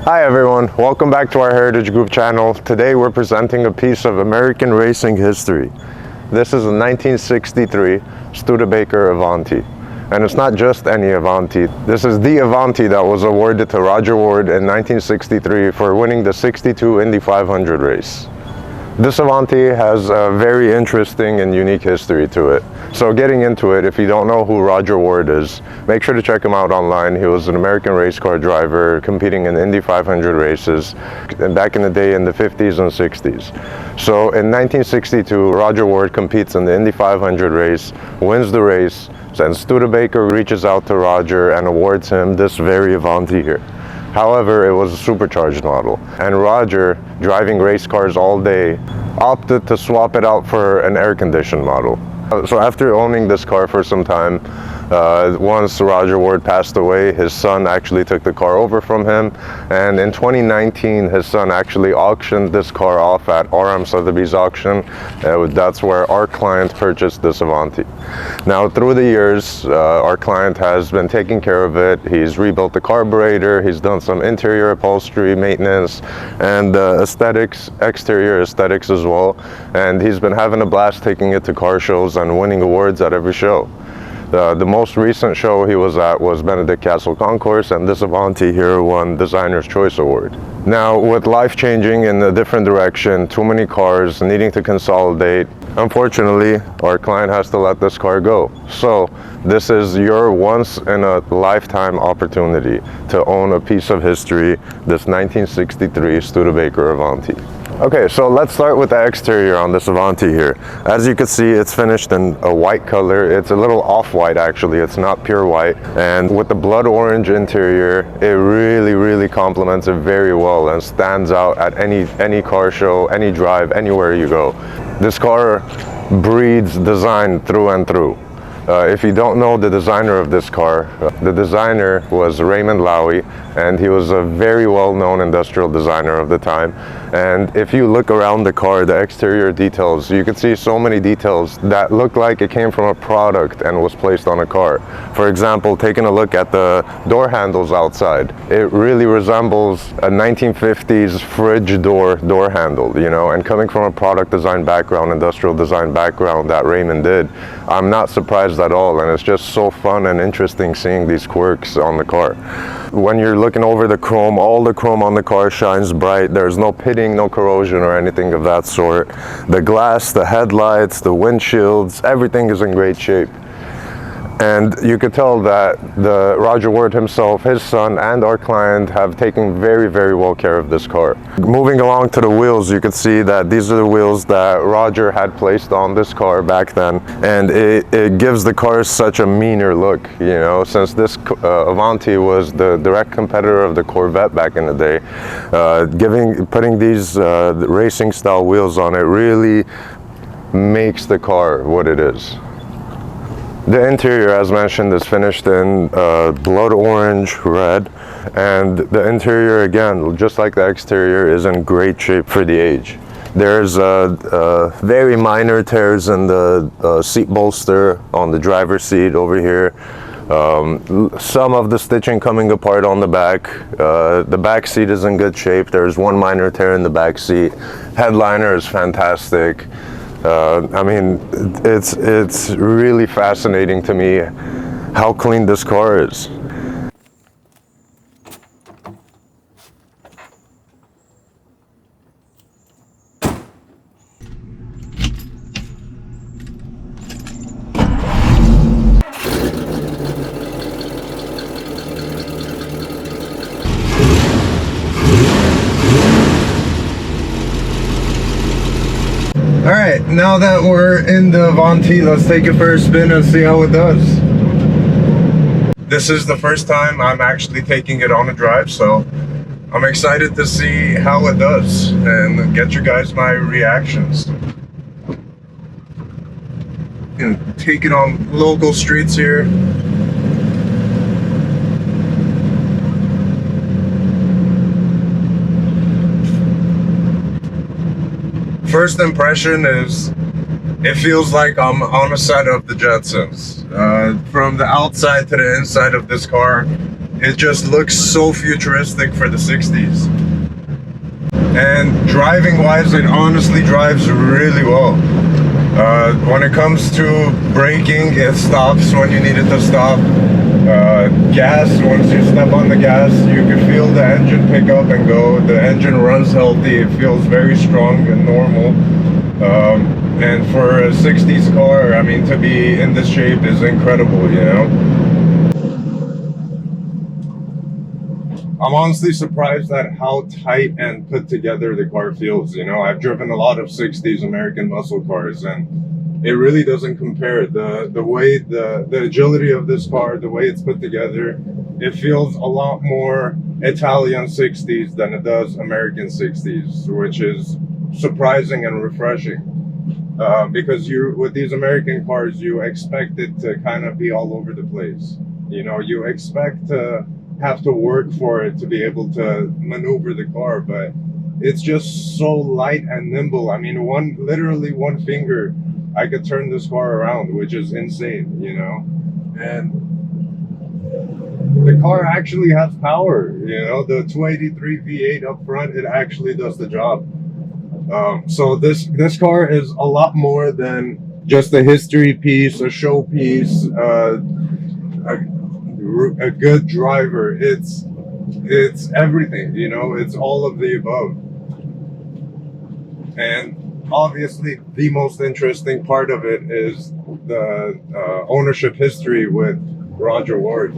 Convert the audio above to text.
Hi everyone, welcome back to our Heritage Group channel. Today we're presenting a piece of American racing history. This is a 1963 Studebaker Avanti. And it's not just any Avanti. This is the Avanti that was awarded to Rodger Ward in 1963 for winning the 62 Indy 500 race. This Avanti has a very interesting and unique history to it. So getting into it, if you don't know who Rodger Ward is, make sure to check him out online. He was an American race car driver competing in Indy 500 races back in the day in the 50s and 60s. So in 1962, Rodger Ward competes in the Indy 500 race, wins the race, and Studebaker reaches out to Rodger and awards him this very Avanti here. However, it was a supercharged model, and Rodger, driving race cars all day, opted to swap it out for an air-conditioned model. So after owning this car for some time, once Rodger Ward passed away, his son actually took the car over from him, and in 2019 his son actually auctioned this car off at RM Sotheby's auction. That's where our client purchased this Avanti. Now through the years, our client has been taking care of it. He's rebuilt the carburetor, he's done some interior upholstery maintenance and aesthetics, exterior aesthetics as well, and he's been having a blast taking it to car shows and winning awards at every show. The most recent show he was at was Benedict Castle Concourse, and this Avanti here won Designer's Choice Award. Now, with life changing in a different direction, too many cars, needing to consolidate, unfortunately, our client has to let this car go. So, this is your once-in-a-lifetime opportunity to own a piece of history, this 1963 Studebaker Avanti. Okay, so let's start with the exterior on this Avanti here. As you can see, it's finished in a white color. It's a little off-white actually, it's not pure white. And with the blood orange interior, it really complements it very well and stands out at any car show, any drive, anywhere you go. This car breeds design through and through. If you don't know the designer of this car, the designer was Raymond Loewy, and he was a very well-known industrial designer of the time. And if you look around the car, the exterior details, you can see so many details that look like it came from a product and was placed on a car. For example, taking a look at the door handles outside, it really resembles a 1950s fridge door handle, you know, and coming from a product design background, industrial design background that Raymond did, I'm not surprised at all, and it's just so fun and interesting seeing these quirks on the car. When you're looking over the chrome, all the chrome on the car shines bright. There's no pitting, no corrosion or anything of that sort. The glass, the headlights, the windshields, everything is in great shape. And you could tell that the Rodger Ward himself, his son, and our client have taken very well care of this car. Moving along to the wheels, you can see that these are the wheels that Rodger had placed on this car back then, and it gives the car such a meaner look, you know, since this Avanti was the direct competitor of the Corvette back in the day. Putting these racing style wheels on it really makes the car what it is. The interior, as mentioned, is finished in blood orange red, and the interior, again, just like the exterior, is in great shape for the age. There's very minor tears in the seat bolster on the driver's seat over here. Some of the stitching coming apart on the back. The back seat is in good shape. There's one minor tear in the back seat. Headliner is fantastic. I mean, it's really fascinating to me how clean this car is. Alright, now that we're in the Avanti, let's take it for a spin and see how it does. This is the first time I'm actually taking it on a drive, so I'm excited to see how it does and get you guys my reactions. Gonna take it on local streets here. First impression is it feels like I'm on a set of the Jetsons. From the outside to the inside of this car, It just looks so futuristic for the 60s. And driving wise, it honestly drives really well. When it comes to braking, it stops when you need it to stop. Gas, once you step on the gas, you can feel the engine pick up and go. The engine runs healthy. It feels very strong and normal. And for a 60s car, I mean, to be in this shape is incredible, you know? I'm honestly surprised at how tight and put together the car feels, you know? I've driven a lot of 60s American muscle cars, and it really doesn't compare. The way, the agility of this car, the way it's put together, it feels a lot more Italian 60s than it does American 60s, which is surprising and refreshing. Because with these American cars, you expect it to kind of be all over the place. You know, you expect to have to work for it to be able to maneuver the car, but it's just so light and nimble. I mean, literally one finger, I could turn this car around, which is insane, you know? And the car actually has power, you know? The 283 V8 up front, it actually does the job. So this car is a lot more than just a history piece, a show piece, a good driver. It's everything, you know? It's all of the above. And obviously the most interesting part of it is the ownership history with Rodger Ward.